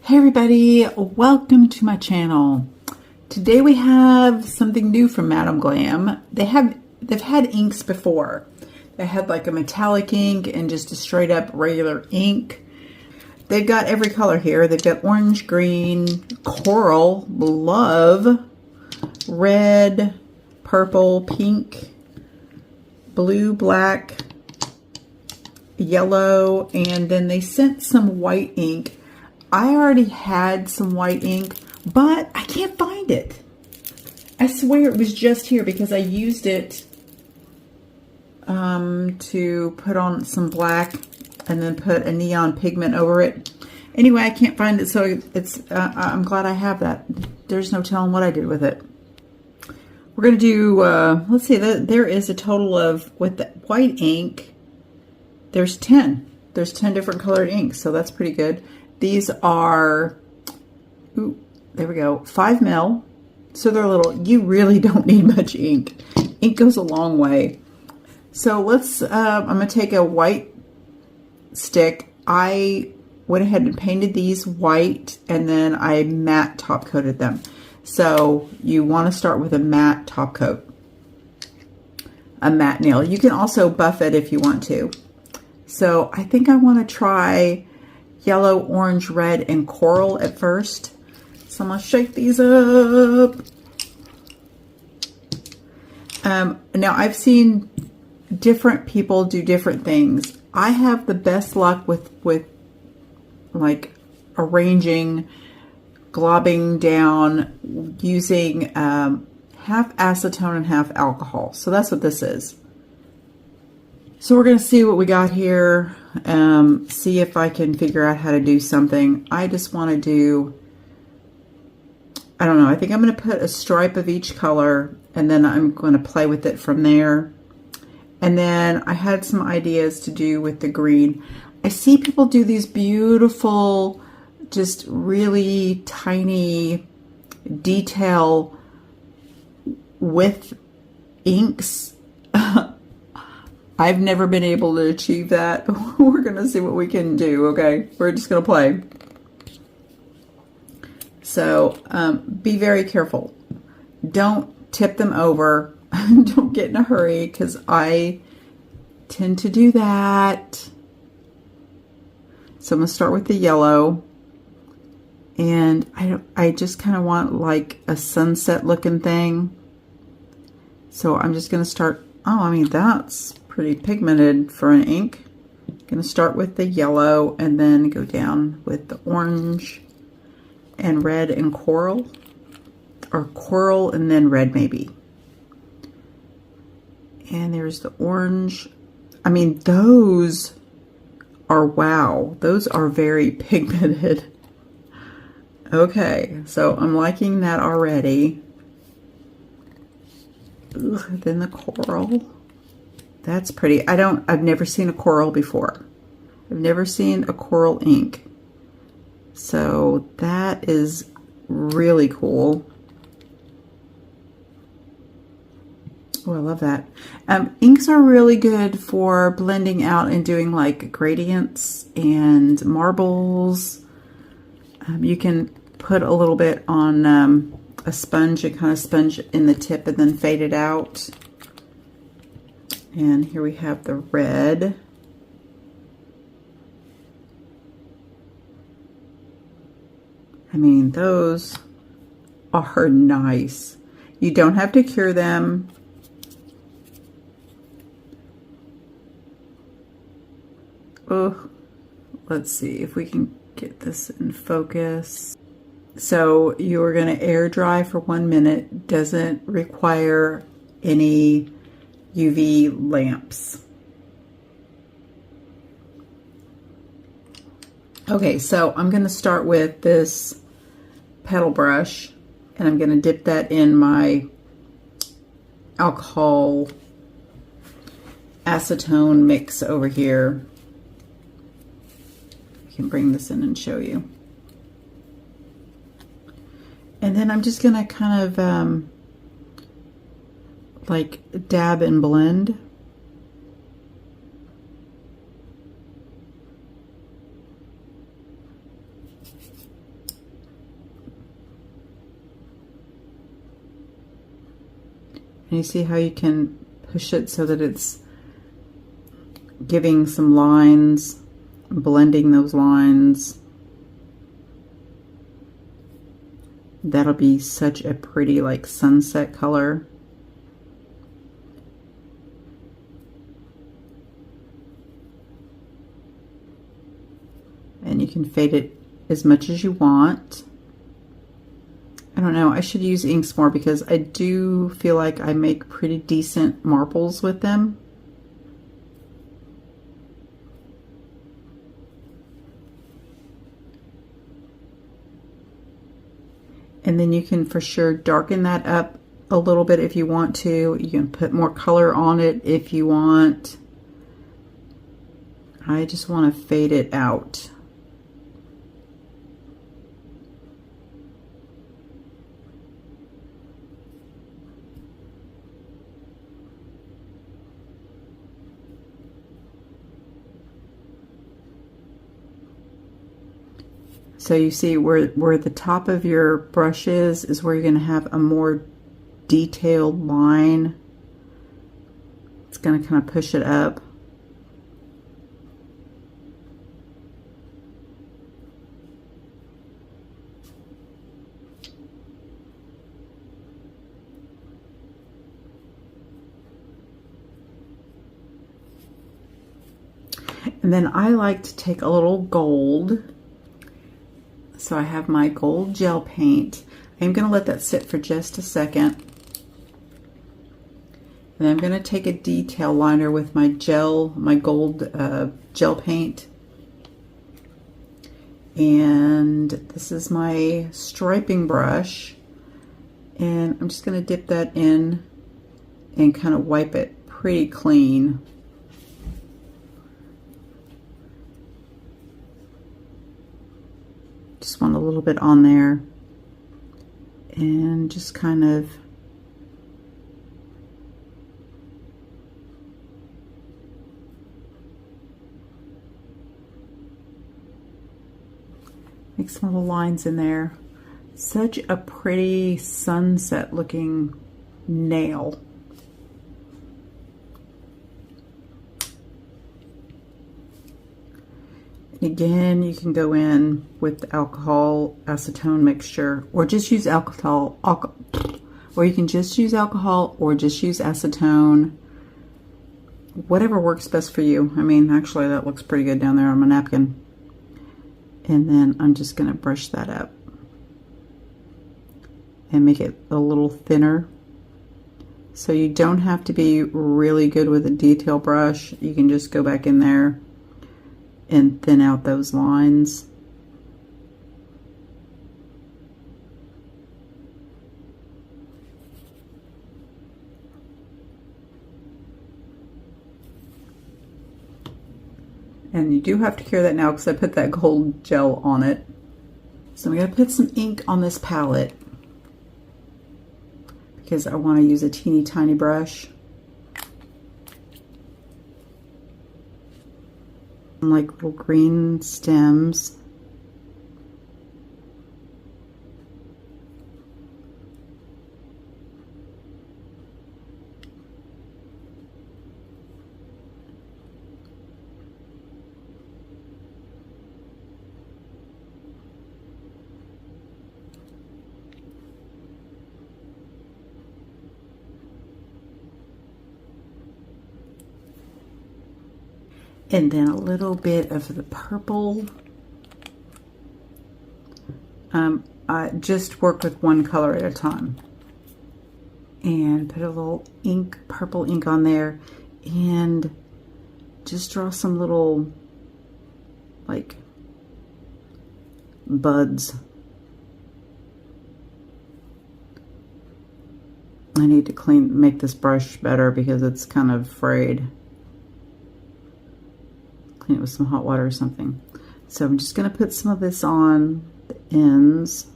Hey everybody, welcome to my channel. Today we have something new from Madam Glam. They've had inks before. They had like a metallic ink and just a straight up regular ink. They've got every color here. They've got orange, green, coral, love, red, purple, pink, blue, black, yellow, and then they sent some white ink. I already had some white ink, but I can't find it. I swear it was just here because I used it to put on some black and then put a neon pigment over it. Anyway, I can't find it, so it's I'm glad I have that. There's no telling what I did with it. We're going to do, let's see, there is a total of, with the white ink, there's 10. There's 10 different colored inks, so that's pretty good. These are, ooh, there we go, 5 mil. So they're little. You really don't need much ink. Ink goes a long way. So let's, I'm going to take a white stick. I went ahead and painted these white, and then I matte top coated them. So you want to start with a matte top coat, a matte nail. You can also buff it if you want to. So I think I want to try yellow, orange, red, and coral at first. So I'm going to shake these up. Now I've seen different people do different things. I have the best luck with like arranging, globbing down using half acetone and half alcohol. So that's what this is. So we're going to see what we got here, see if I can figure out how to do something. I just want to do, I don't know, I think I'm going to put a stripe of each color, and then I'm going to play with it from there. And then I had some ideas to do with the green. I see people do these beautiful, just really tiny detail with inks. I've never been able to achieve that. We're going to see what we can do, okay? We're just going to play. So, be very careful. Don't tip them over. Don't get in a hurry, because I tend to do that. So I'm going to start with the yellow. And I just kind of want like a sunset looking thing. So I'm just going to start, oh, I mean, that's pretty pigmented for an ink. Going to start with the yellow and then go down with the orange and red and coral, or coral and then red maybe. And there's the orange. I mean, those are, wow, those are very pigmented. Okay, so I'm liking that already. Ugh, then the coral. That's pretty. I've never seen a coral before. I've never seen a coral ink. So that is really cool. Oh, I love that. Inks are really good for blending out and doing like gradients and marbles. You can put a little bit on a sponge and kind of sponge in the tip and then fade it out. And here we have the red. I mean, those are nice. You don't have to cure them. Oh, let's see if we can get this in focus. So you're going to air dry for 1 minute. Doesn't require any UV lamps. Okay, so I'm going to start with this petal brush, and I'm going to dip that in my alcohol acetone mix over here. I can bring this in and show you. And then I'm just going to kind of like dab and blend. And you see how you can push it so that it's giving some lines, blending those lines. That'll be such a pretty like sunset color. And you can fade it as much as you want. I don't know, I should use inks more because I do feel like I make pretty decent marbles with them. And then you can for sure darken that up a little bit if you want to. You can put more color on it if you want. I just want to fade it out. So you see where the top of your brush is where you're going to have a more detailed line. It's going to kind of push it up. And then I like to take a little gold. So I have my gold gel paint. I'm going to let that sit for just a second. And I'm going to take a detail liner with my gold gel paint. And this is my striping brush. And I'm just going to dip that in and kind of wipe it pretty clean. Just want a little bit on there and just kind of make some little lines in there. Such a pretty sunset looking nail. Again, you can go in with alcohol acetone mixture, or just use alcohol, or you can just use alcohol or just use acetone. Whatever works best for you. I mean, actually that looks pretty good down there on my napkin. And then I'm just going to brush that up and make it a little thinner. So you don't have to be really good with a detail brush. You can just go back in there and thin out those lines. And you do have to cure that now because I put that gold gel on it. So I'm going to put some ink on this palette because I want to use a teeny tiny brush. Like little green stems. And then a little bit of the purple. I just work with one color at a time. And put a little ink, purple ink on there. And just draw some little, like, buds. I need to make this brush better because it's kind of frayed. Clean it with some hot water or something. So I'm just going to put some of this on the ends.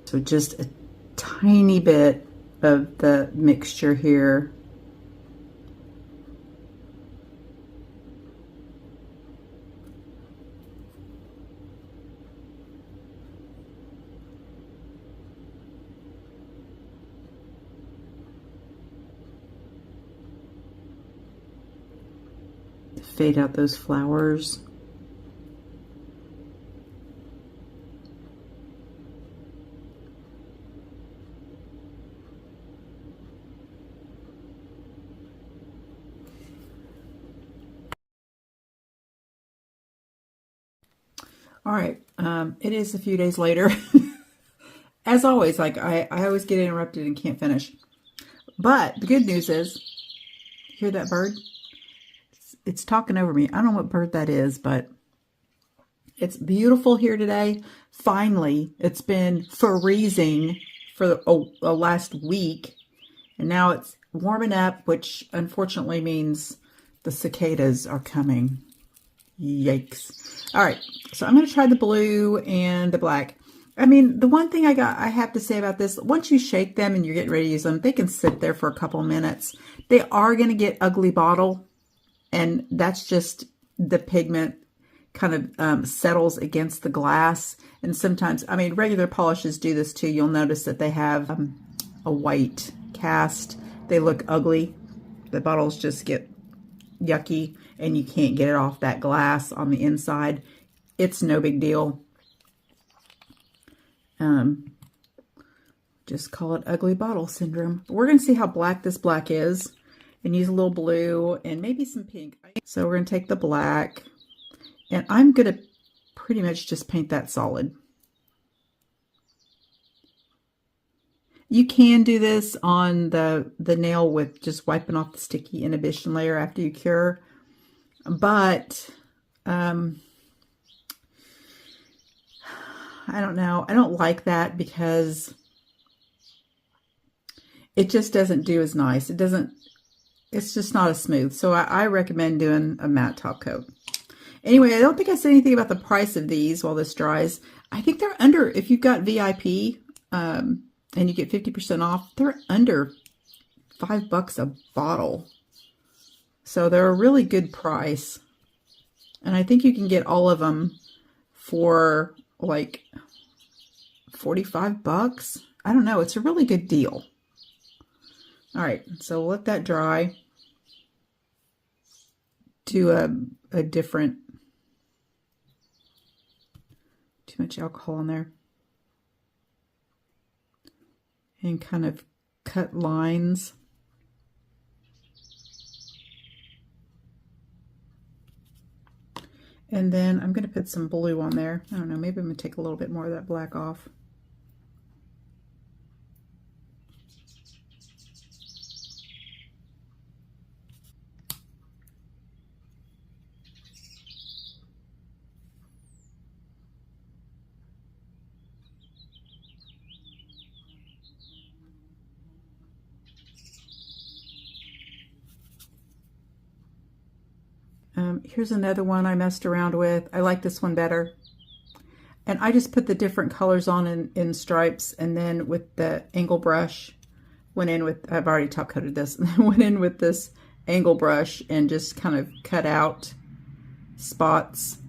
So just a tiny bit of the mixture here. Fade out those flowers. All right, it is a few days later. As always, like I always get interrupted and can't finish. But the good news is, hear that bird? It's talking over me. I don't know what bird that is, but it's beautiful here today. Finally, it's been freezing for the last week, and now it's warming up, which unfortunately means the cicadas are coming. Yikes. All right, so I'm going to try the blue and the black. I mean, the one thing I have to say about this, once you shake them and you're getting ready to use them, they can sit there for a couple of minutes. They are going to get ugly bottle. And that's just the pigment kind of settles against the glass. And sometimes, I mean, regular polishes do this too. You'll notice that they have a white cast. They look ugly. The bottles just get yucky and you can't get it off that glass on the inside. It's no big deal. Just call it ugly bottle syndrome. We're going to see how black this black is. And use a little blue and maybe some pink. So we're going to take the black and I'm going to pretty much just paint that solid. You can do this on the nail with just wiping off the sticky inhibition layer after you cure. But I don't know. I don't like that because it just doesn't do as nice. It's just not as smooth. So I recommend doing a matte top coat. Anyway, I don't think I said anything about the price of these while this dries. I think they're under, if you've got VIP and you get 50% off, they're under $5 a bottle. So they're a really good price. And I think you can get all of them for like $45. I don't know. It's a really good deal. All right, so we'll let that dry. Do a different, too much alcohol in there. And kind of cut lines. And then I'm going to put some blue on there. I don't know, maybe I'm going to take a little bit more of that black off. Here's another one I messed around with. I like this one better. And I just put the different colors on in stripes, and then with the angle brush, went in with, I've already top coated this, went in with this angle brush and just kind of cut out spots.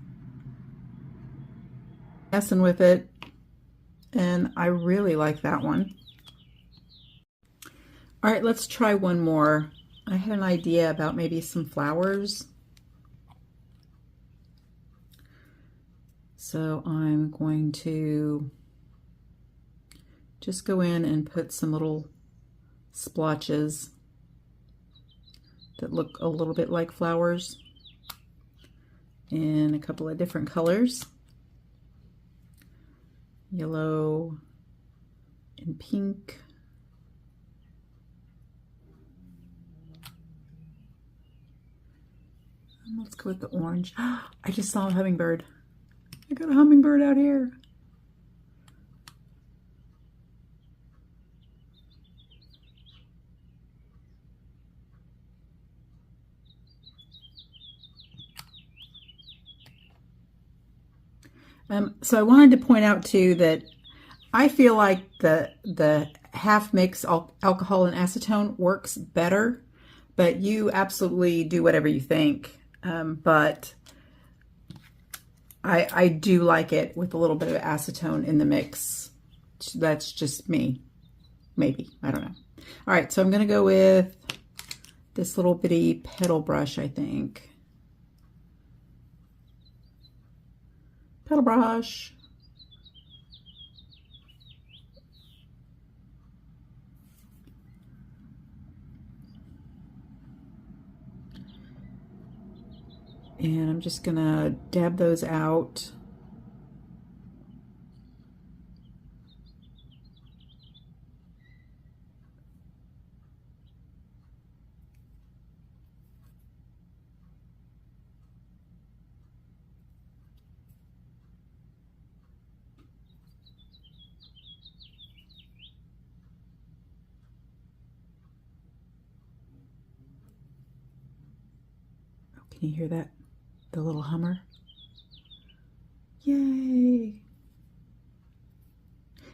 Messing with it, and I really like that one. All right, let's try one more. I had an idea about maybe some flowers. So I'm going to just go in and put some little splotches that look a little bit like flowers in a couple of different colors. Yellow and pink. And let's go with the orange. I just saw a hummingbird. I got a hummingbird out here. So I wanted to point out too that I feel like the half mix alcohol and acetone works better, but you absolutely do whatever you think. But I do like it with a little bit of acetone in the mix. That's just me. Maybe. I don't know. All right, so I'm going to go with this little bitty petal brush, I think. Petal brush. And I'm just going to dab those out. Can you hear that? The little hummer. Yay!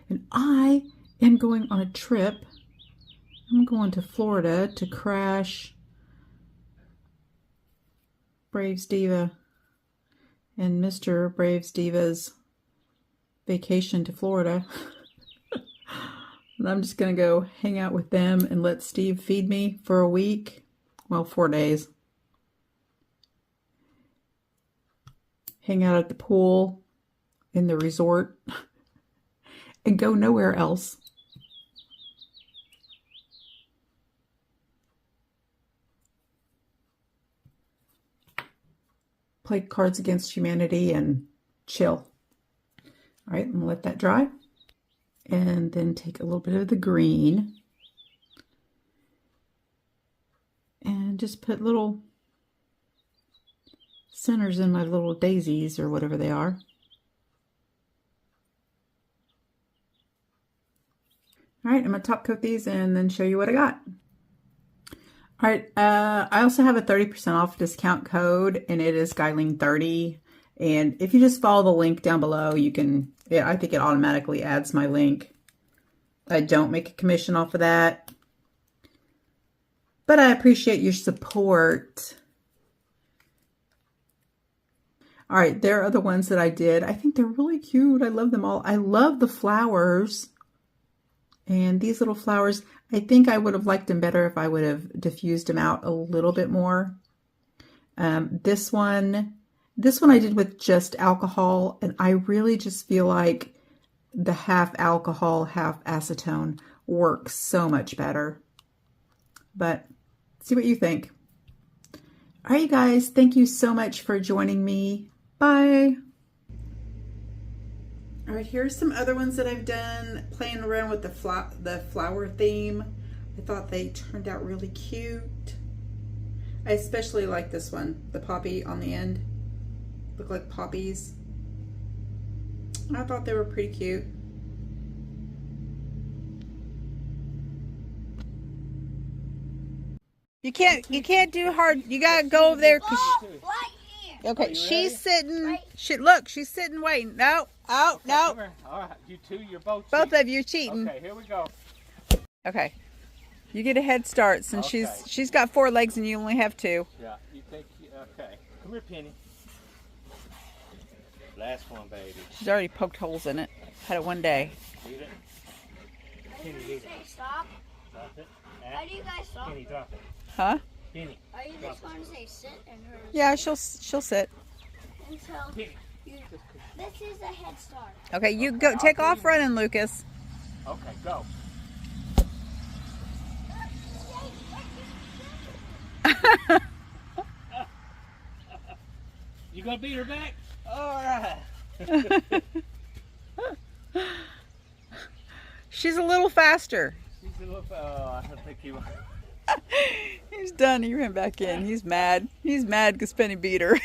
And I am going on a trip. I'm going to Florida to crash Braves Diva and Mr. Braves Diva's vacation to Florida. And I'm just going to go hang out with them and let Steve feed me for a week. Well, 4 days. Hang out at the pool in the resort and go nowhere else. Play Cards Against Humanity and chill. All right, I'm gonna let that dry. And then take a little bit of the green and just put little centers in my little daisies or whatever they are. All right, I'm gonna top coat these and then show you what I got. All right, I also have a 30% off discount code, and it is Guyling30. And if you just follow the link down below, you can, I think it automatically adds my link. I don't make a commission off of that, but I appreciate your support. All right, there are the ones that I did. I think they're really cute. I love them all. I love the flowers. And these little flowers, I think I would have liked them better if I would have diffused them out a little bit more. This one I did with just alcohol, and I really just feel like the half alcohol, half acetone works so much better. But see what you think. All right, you guys, thank you so much for joining me. Bye. All right, here's some other ones that I've done playing around with the flower theme. I thought they turned out really cute. I especially like this one, the poppy on the end. Look like poppies. I thought they were pretty cute. You can't do hard. You gotta go over there. Okay, she's sitting. Right. Look, she's sitting waiting. No, no. All right, you two, you're both cheating. Both of you cheating. Okay, here we go. Okay, you get a head start since she's got 4 legs and you only have 2. Yeah, you think? Okay, come here, Penny. Last one, baby. She's already poked holes in it. Had it one day. Leave it. Penny, leave it. Stop. Drop it. How do you guys stop? Penny, drop it. Huh? Penny. Are you just going to say sit and her? Yeah, she'll sit. Until you, this is a head start. Okay, you go. Take off running, Lucas. Okay, go. You gonna beat her back? All right. She's a little faster. She's a little. Oh, I think you. He's done. He ran back in. He's mad. He's mad because Penny beat her.